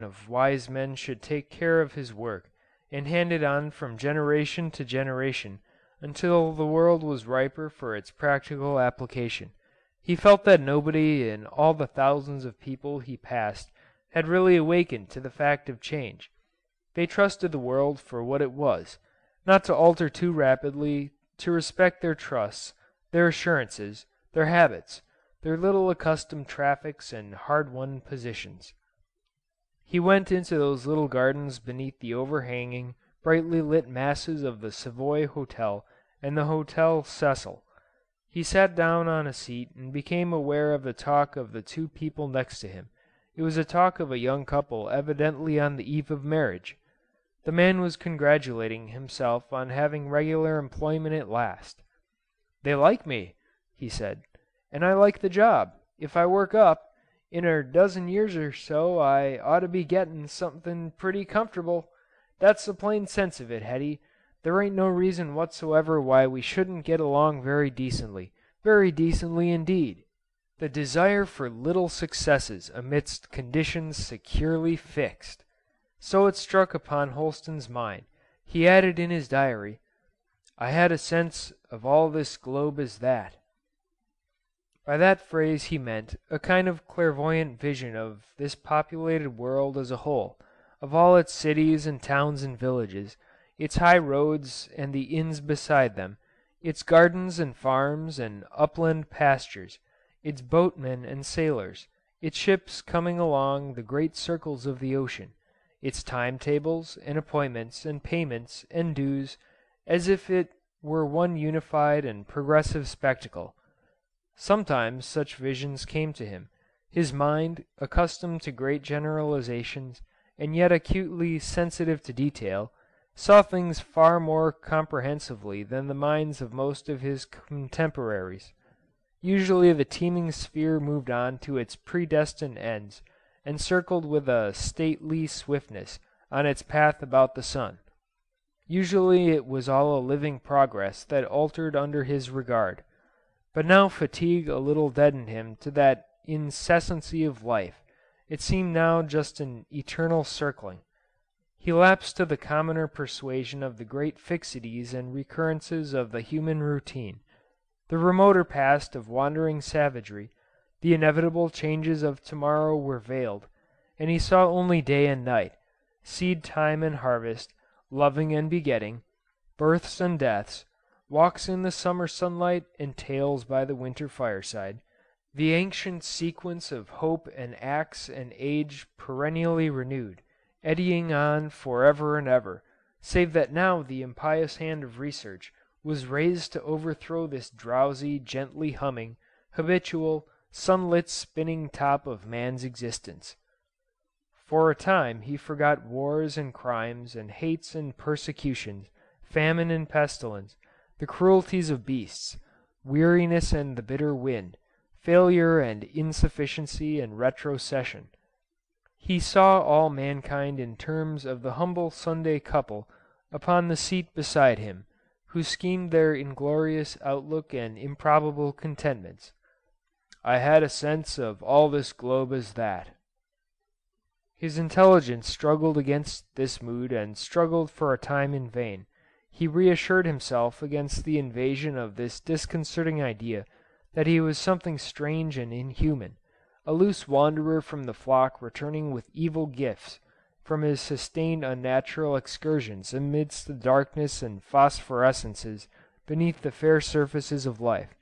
of wise men should take care of his work, and hand it on from generation to generation until the world was riper for its practical application. He felt that nobody in all the thousands of people he passed had really awakened to the fact of change. They trusted the world for what it was, not to alter too rapidly, to respect their trusts, their assurances, their habits, their little accustomed traffics and hard-won positions. He went into those little gardens beneath the overhanging, brightly lit masses of the Savoy Hotel and the Hotel Cecil. He sat down on a seat and became aware of the talk of the two people next to him. It was a talk of a young couple evidently on the eve of marriage. The man was congratulating himself on having regular employment at last. "They like me," he said, "and I like the job. If I work up, in a dozen years or so I ought to be getting something pretty comfortable. That's the plain sense of it, Hetty. There ain't no reason whatsoever why we shouldn't get along very decently indeed." The desire for little successes amidst conditions securely fixed. So it struck upon Holston's mind. He added in his diary, "I had a sense of all this globe as that." By that phrase he meant a kind of clairvoyant vision of this populated world as a whole, of all its cities and towns and villages, its high roads and the inns beside them, its gardens and farms and upland pastures, its boatmen and sailors, its ships coming along the great circles of the ocean, its timetables and appointments and payments and dues, as if it were one unified and progressive spectacle. Sometimes such visions came to him. His mind, accustomed to great generalizations, and yet acutely sensitive to detail, saw things far more comprehensively than the minds of most of his contemporaries. Usually the teeming sphere moved on to its predestined ends, and circled with a stately swiftness on its path about the sun. Usually it was all a living progress that altered under his regard. But now fatigue a little deadened him to that incessancy of life. It seemed now just an eternal circling. He lapsed to the commoner persuasion of the great fixities and recurrences of the human routine, the remoter past of wandering savagery. The inevitable changes of tomorrow were veiled, and he saw only day and night, seed time and harvest, loving and begetting, births and deaths, walks in the summer sunlight and tales by the winter fireside, the ancient sequence of hope and acts and age perennially renewed, eddying on for ever and ever, save that now the impious hand of research was raised to overthrow this drowsy, gently humming, habitual, sunlit spinning top of man's existence. For a time he forgot wars and crimes and hates and persecutions, famine and pestilence, the cruelties of beasts, weariness and the bitter wind, failure and insufficiency and retrocession. He saw all mankind in terms of the humble Sunday couple upon the seat beside him, who schemed their inglorious outlook and improbable contentments. "I had a sense of all this globe as that." His intelligence struggled against this mood and struggled for a time in vain. He reassured himself against the invasion of this disconcerting idea that he was something strange and inhuman, a loose wanderer from the flock returning with evil gifts from his sustained unnatural excursions amidst the darkness and phosphorescences beneath the fair surfaces of life.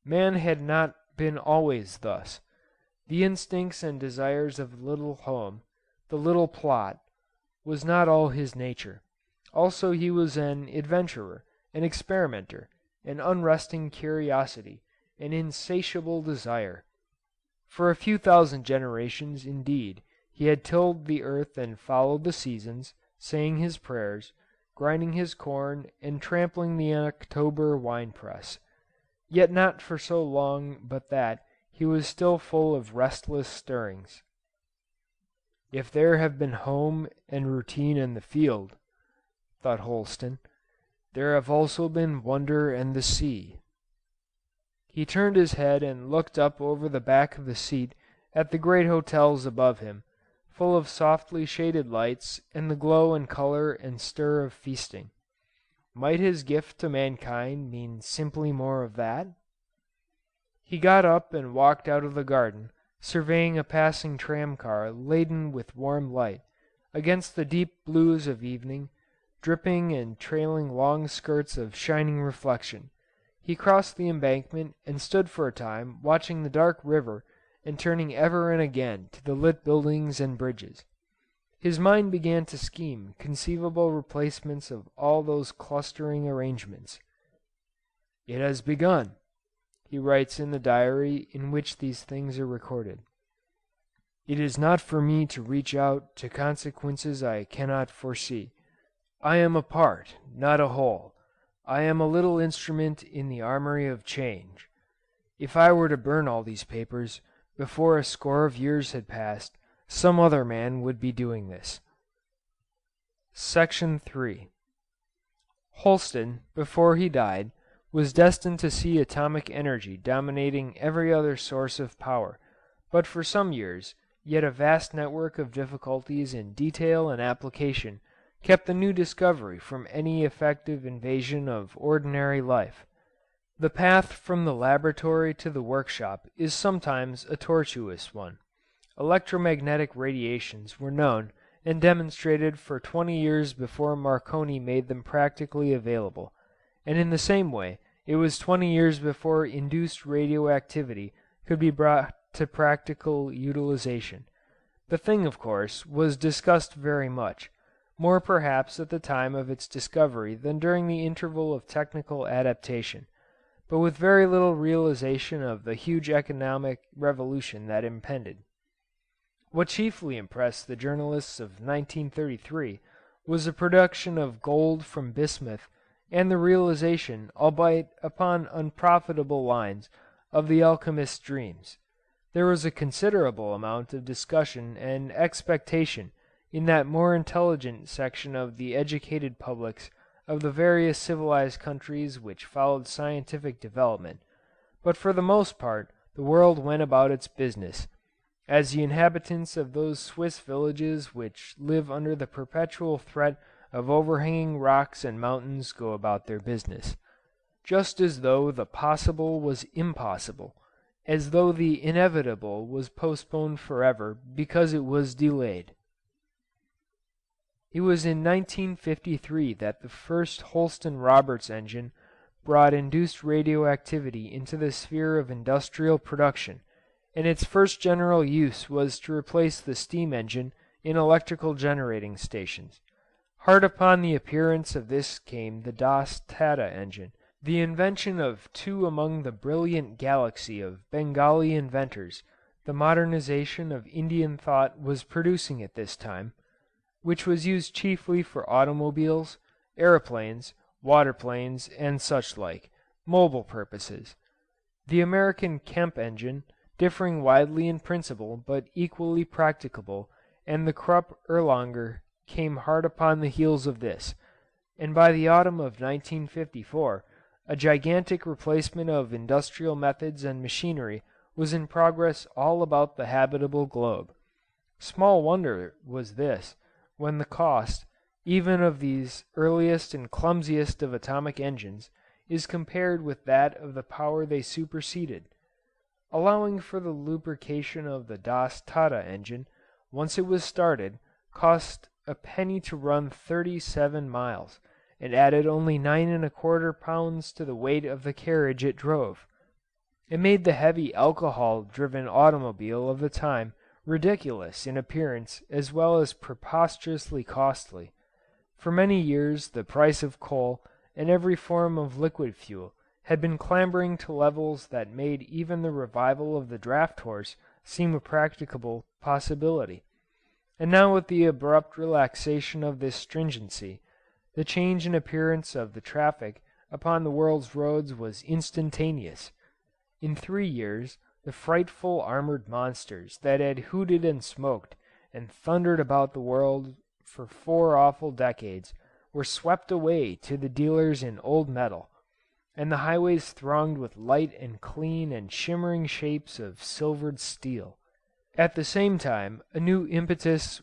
Man had not been always thus. The instincts and desires of the little home, the little plot, was not all his nature. Also he was an adventurer, an experimenter, an unresting curiosity, an insatiable desire. For a few thousand generations, indeed, he had tilled the earth and followed the seasons, saying his prayers, grinding his corn, and trampling the October winepress. Yet not for so long but that he was still full of restless stirrings. "If there have been home and routine in the field," thought Holston, "there have also been wonder and the sea." He turned his head and looked up over the back of the seat at the great hotels above him, full of softly shaded lights and the glow and color and stir of feasting. Might his gift to mankind mean simply more of that? He got up and walked out of the garden, surveying a passing tram-car laden with warm light, against the deep blues of evening, dripping and trailing long skirts of shining reflection. He crossed the embankment and stood for a time watching the dark river and turning ever and again to the lit buildings and bridges. His mind began to scheme conceivable replacements of all those clustering arrangements. "It has begun," he writes in the diary in which these things are recorded. "It is not for me to reach out to consequences I cannot foresee. I am a part, not a whole. I am a little instrument in the armory of change. If I were to burn all these papers, before a score of years had passed, some other man would be doing this." Section 3. Holston, before he died, was destined to see atomic energy dominating every other source of power, but for some years, yet a vast network of difficulties in detail and application kept the new discovery from any effective invasion of ordinary life. The path from the laboratory to the workshop is sometimes a tortuous one. Electromagnetic radiations were known and demonstrated for 20 years before Marconi made them practically available, and in the same way it was 20 years before induced radioactivity could be brought to practical utilization. The thing, of course, was discussed very much, more perhaps at the time of its discovery than during the interval of technical adaptation, but with very little realization of the huge economic revolution that impended. What chiefly impressed the journalists of 1933 was the production of gold from bismuth and the realization, albeit upon unprofitable lines, of the alchemist's dreams. There was a considerable amount of discussion and expectation in that more intelligent section of the educated publics of the various civilized countries which followed scientific development, but for the most part the world went about its business, as the inhabitants of those Swiss villages which live under the perpetual threat of overhanging rocks and mountains go about their business, just as though the possible was impossible, as though the inevitable was postponed forever because it was delayed. It was in 1953 that the first Holston-Roberts engine brought induced radioactivity into the sphere of industrial production, and its first general use was to replace the steam engine in electrical generating stations. Hard upon the appearance of this came the Das-Tata engine, the invention of two among the brilliant galaxy of Bengali inventors the modernization of Indian thought was producing at this time, which was used chiefly for automobiles, aeroplanes, waterplanes, and such like, mobile purposes. The American Kemp engine, differing widely in principle but equally practicable, and the Krupp Erlanger came hard upon the heels of this, and by the autumn of 1954 a gigantic replacement of industrial methods and machinery was in progress all about the habitable globe. Small wonder was this, when the cost, even of these earliest and clumsiest of atomic engines, is compared with that of the power they superseded. Allowing for the lubrication of the Das-Tata engine, once it was started, cost a penny to run 37 miles, and added only 9¼ pounds to the weight of the carriage it drove. It made the heavy alcohol-driven automobile of the time ridiculous in appearance as well as preposterously costly. For many years the price of coal and every form of liquid fuel had been clambering to levels that made even the revival of the draft horse seem a practicable possibility. And now with the abrupt relaxation of this stringency, the change in appearance of the traffic upon the world's roads was instantaneous. In 3 years the frightful armored monsters that had hooted and smoked and thundered about the world for 4 awful decades were swept away to the dealers in old metal, and the highways thronged with light and clean and shimmering shapes of silvered steel. At the same time a new impetus